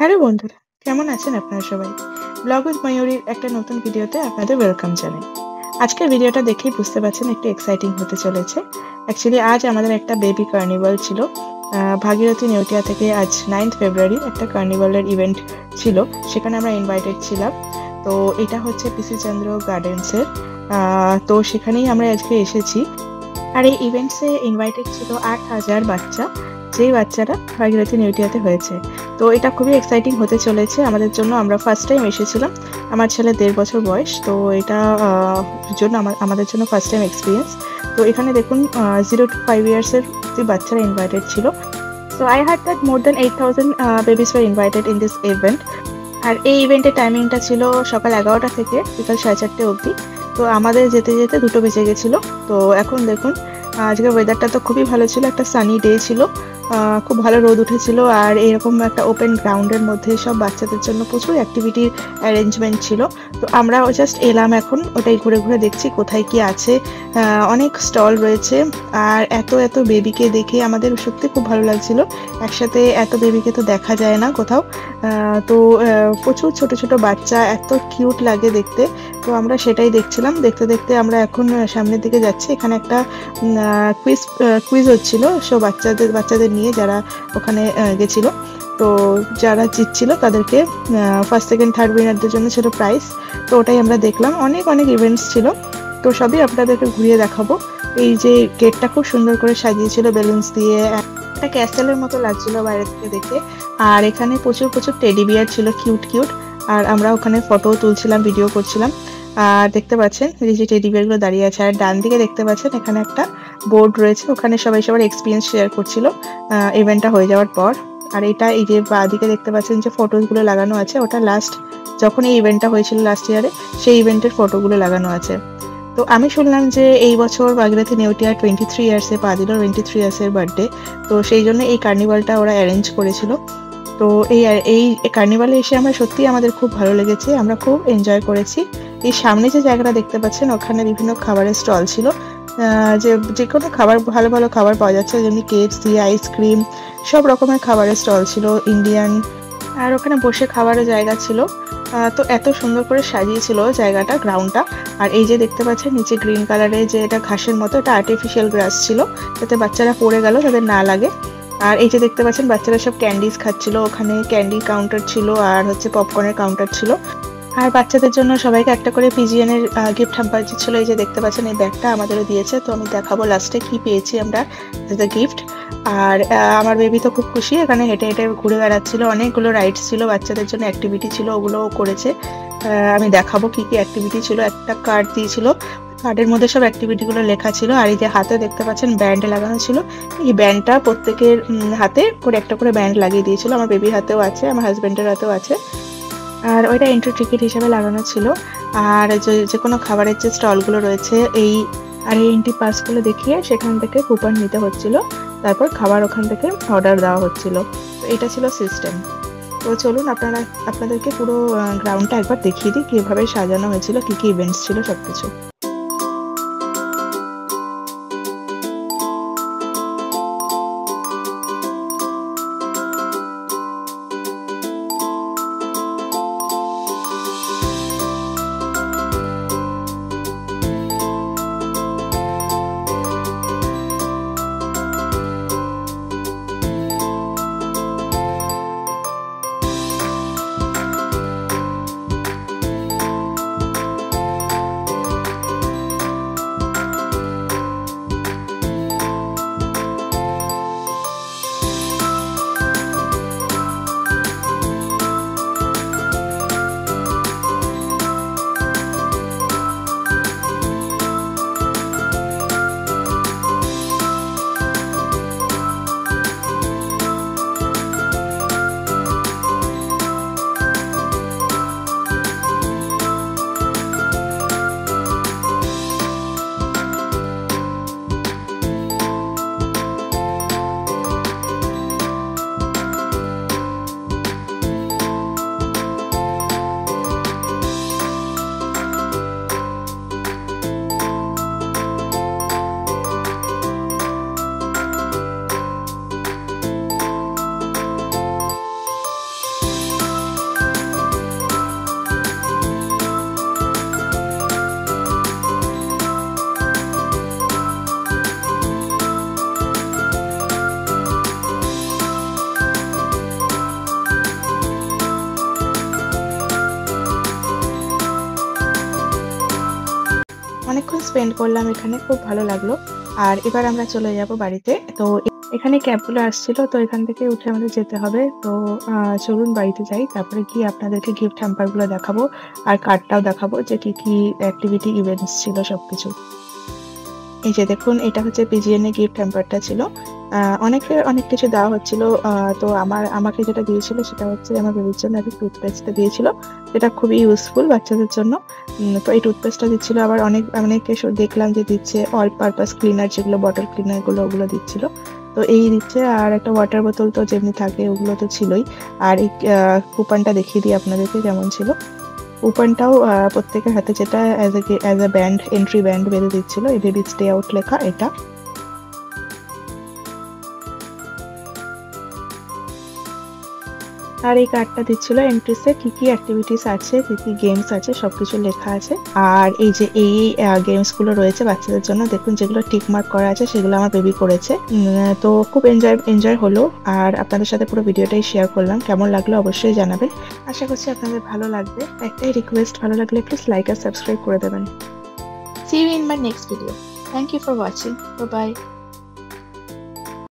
Hello বন্ধুরা, কেমন আছেন আপনারা সবাই? ব্লগ উইথ ময়ূরীর একটা নতুন ভিডিওতে আপনাদের ওয়েলকাম জানাই। আজকের ভিডিওটা দেখেই বুঝতে পারছেন একটু এক্সাইটিং হতে চলেছে। অ্যাকচুয়ালি আজ আমাদের একটা বেবি কার্নিভাল ছিল। ভাগীরথী নেউটিয়া থেকে আজ 9th ফেব্রুয়ারি একটা কার্নিভালের ইভেন্ট ছিল। সেখানে আমরা ইনভাইটেড ছিলাম। তো এটা হচ্ছে পিসি চন্দ্র গার্ডেন্সের। তো সেখানেই আমরা আজকে এসেছি। আর এই ইভেন্টসে ইনভাইটেড ছিল 8,000 বাচ্চা, যেই বাচ্চারা ভাগীরথী নেউটিয়াতে হয়েছে। তো এটা খুবই এক্সাইটিং হতে চলেছে আমাদের জন্য। আমরা ফার্স্ট টাইম এসেছিলাম। আমার ছেলের 1.5 বছর বয়স। তো এটা জন্য আমাদের জন্য ফার্স্ট টাইম এক্সপিরিয়েন্স। তো এখানে দেখুন 0 to 5 ইয়ার্সের বাচ্চারা ইনভাইটেড ছিল। So I heard that more than 8,000 babies were invited in this event. আর এই ইভেন্টের টাইমিংটা ছিল সকাল 11টা থেকে বিকাল 4:30 অবধি। তো আমাদের যেতে যেতে 2টো বেজে গেছিলো। তো এখন দেখুন আজকের ওয়েদারটা তো খুবই ভালো ছিল, একটা সানি ডে ছিল। খুব ভালো রোদ উঠেছিল আর এরকম একটা ওপেন গ্রাউন্ডের মধ্যে সব বাচ্চাদের জন্য প্রচুর অ্যাক্টিভিটির অ্যারেঞ্জমেন্ট ছিল। তো আমরা জাস্ট এলাম, এখন ওটাই ঘুরে ঘুরে দেখছি কোথায় কি আছে। অনেক স্টল রয়েছে আর এত এত বেবিকে দেখে আমাদের সত্যি খুব ভালো লাগছিল। একসাথে এত বেবিকে তো দেখা যায় না কোথাও। তো প্রচুর ছোট ছোট বাচ্চা, এত কিউট লাগে দেখতে। তো আমরা সেটাই দেখছিলাম। দেখতে দেখতে আমরা এখন সামনের দিকে যাচ্ছি। এখানে একটা কুইজ হচ্ছিল সব বাচ্চাদের নিয়ে, যারা ওখানে গেছিল। তো যারা জিতছিল তাদেরকে ফার্স্ট সেকেন্ড থার্ড উইনারদের জন্য ছিল প্রাইজ। তো ওটাই আমরা দেখলাম। অনেক অনেক ইভেন্টস ছিল। তো সবই আপনাদেরকে ঘুরিয়ে দেখাবো। এই যে গেটটা খুব সুন্দর করে সাজিয়েছিল বেলুনস দিয়ে, একটা ক্যাসেলের মতো লাগছিল বাইরে থেকে দেখে। আর এখানে প্রচুর প্রচুর টেডি বিয়ার ছিল, কিউট কিউট। আর আমরা ওখানে ফটো তুলছিলাম, ভিডিও করছিলাম। আর দেখতে পাচ্ছেন এই যে টেডি বিয়ার গুলো দাঁড়িয়ে আছে। আর ডান দিকে দেখতে পাচ্ছেন এখানে একটা বোর্ড রয়েছে, ওখানে সবাই সবার এক্সপিরিয়েন্স শেয়ার করছিল ইভেন্টটা হয়ে যাওয়ার পর। আর এটা এই যে বাঁ দিকে দেখতে পাচ্ছেন যে ফটোস গুলো লাগানো আছে, ওটা লাস্ট যখন এই ইভেন্টটা হয়েছিল লাস্ট ইয়ারে, সেই ইভেন্টের ফটোগুলো লাগানো আছে। তো আমি শুনলাম যে এই বছর ভাগীরথী নেউটিয়া 23 ইয়ার্সে পা দিল, 23 ইয়ার্সের বার্থডে। তো সেই জন্য এই কার্নিভালটা ওরা অ্যারেঞ্জ করেছিল। তো এই কার্নিভালে এসে আমরা সত্যি আমাদের খুব ভালো লেগেছে, আমরা খুব এনজয় করেছি। এই সামনে যে জায়গাটা দেখতে পাচ্ছেন ওখানে বিভিন্ন খাবারের স্টল ছিল। যে কোনো খাবার, ভালো ভালো খাবার পাওয়া যাচ্ছে, যেমনি KFC, আইসক্রিম, সব রকমের খাবারের স্টল ছিল, ইন্ডিয়ান। আর ওখানে বসে খাবারের জায়গা ছিল। তো এত সুন্দর করে সাজিয়েছিল জায়গাটা, গ্রাউন্ডটা। আর এই যে দেখতে পাচ্ছেন নিচে গ্রিন কালারের যে এটা ঘাসের মতো, এটা আর্টিফিশিয়াল গ্রাস ছিল, যাতে বাচ্চারা পড়ে গেল তাদের না লাগে। আর এই যে দেখতে পাচ্ছেন বাচ্চারা সব ক্যান্ডিজ খাচ্ছিল, ওখানে ক্যান্ডি কাউন্টার ছিল আর হচ্ছে পপকর্নের কাউন্টার ছিল। আর বাচ্চাদের জন্য সবাইকে একটা করে পিজিএন এর গিফট হ্যাম্পার ছিল। এই যে দেখতে পাচ্ছেন এই ব্যাগটা আমাদেরও দিয়েছে। তো আমি দেখাবো লাস্টে কি পেয়েছি আমরা এজ এ গিফট। আর আমার বেবি তো খুব খুশি, এখানে হেঁটে হেঁটে ঘুরে বেড়াচ্ছিল। অনেকগুলো রাইডস ছিল, বাচ্চাদের জন্য অ্যাক্টিভিটি ছিল, ওগুলোও করেছে। আমি দেখাবো কি কি অ্যাক্টিভিটি ছিল। একটা কার্ড দিয়েছিল, কার্ডের মধ্যে সব অ্যাক্টিভিটিগুলো লেখা ছিল। আর এই যে হাতে দেখতে পাচ্ছেন ব্যান্ড লাগানো ছিল। এই ব্যান্ডটা প্রত্যেকের হাতে করে একটা করে ব্যান্ড লাগিয়ে দিয়েছিল। আমার বেবির হাতেও আছে, আমার হাজব্যান্ডের হাতেও আছে। আর ওইটা এন্ট্রি টিকিট হিসেবে লাগানো ছিল। আর যে কোনো খাবারের যে স্টলগুলো রয়েছে এই এন্ট্রি পাসগুলো দেখিয়ে সেখান থেকে কুপন নিতে হচ্ছিল, তারপর খাবার ওখান থেকে অর্ডার দেওয়া হচ্ছিল। তো এটা ছিল সিস্টেম। তো চলুন আপনাদেরকে পুরো গ্রাউন্ডটা একবার দেখিয়ে দিই কিভাবে সাজানো হয়েছিল, কি কি ইভেন্টস ছিল সবকিছু। স্পেন্ড করলাম এখানে, খুব ভালো লাগলো। আর এবার আমরা চলে যাব বাড়িতে। তো এখানে ক্যাবগুলো আসছিল, তো এখান থেকে উঠে আমাদের যেতে হবে। তো চলুন বাড়িতে যাই, তারপরে গিয়ে আপনাদেরকে গিফট হ্যাম্পারগুলো দেখাবো আর কার্ডটাও দেখাবো যে কি অ্যাক্টিভিটি ইভেন্টস ছিল সবকিছু। এই যে দেখুন, এটা হচ্ছে পিজিএন এর গিফট হ্যাম্পারটা ছিল। অনেক কিছু দেওয়া হচ্ছিল। তো আমাকে যেটা দিয়েছিল সেটা হচ্ছে আমার বেবির জন্য একটা টুথপেস্টটা দিয়েছিল, যেটা খুবই ইউজফুল বাচ্চাদের জন্য। তো এই টুথপেস্টটা দিচ্ছিল, আবার অনেকে দেখলাম যে দিচ্ছে অল পারপাস ক্লিনার, যেগুলো বটল ক্লিনার ওগুলো দিচ্ছিল। তো এই দিচ্ছে, আর একটা ওয়াটার বোতল তো যেমনি থাকে ওগুলো তো ছিলই। আর এই কুপনটা দেখিয়ে দিই আপনাদেরকে কেমন ছিল। কুপনটাও প্রত্যেকের হাতে যেটা as a band, entry band বেঁধে দিচ্ছিল, এই বেবি স্টে আউট লেখা এটা। আর এই কার্ডটা দিচ্ছিল এন্ট্রিসে কি অ্যাক্টিভিটিস আছে, কি গেমস আছে, সবকিছু লেখা আছে। আর এই যে এই গেমস গুলো রয়েছে বাচ্চাদের জন্য, দেখুন যেগুলো টিক মার্ক করা আছে সেগুলো আমার বেবি করেছে। তো খুব এনজয় হলো। আর আপনাদের সাথে পুরো ভিডিওটাই শেয়ার করলাম, কেমন লাগলো অবশ্যই জানাবেন। আশা করছি আপনাদের ভালো লাগবে। একটাই রিকোয়েস্ট, ভালো লাগলে প্লিজ লাইক আর সাবস্ক্রাইব করে দেবেন। See you in my next video. Thank you for watching. Bye bye.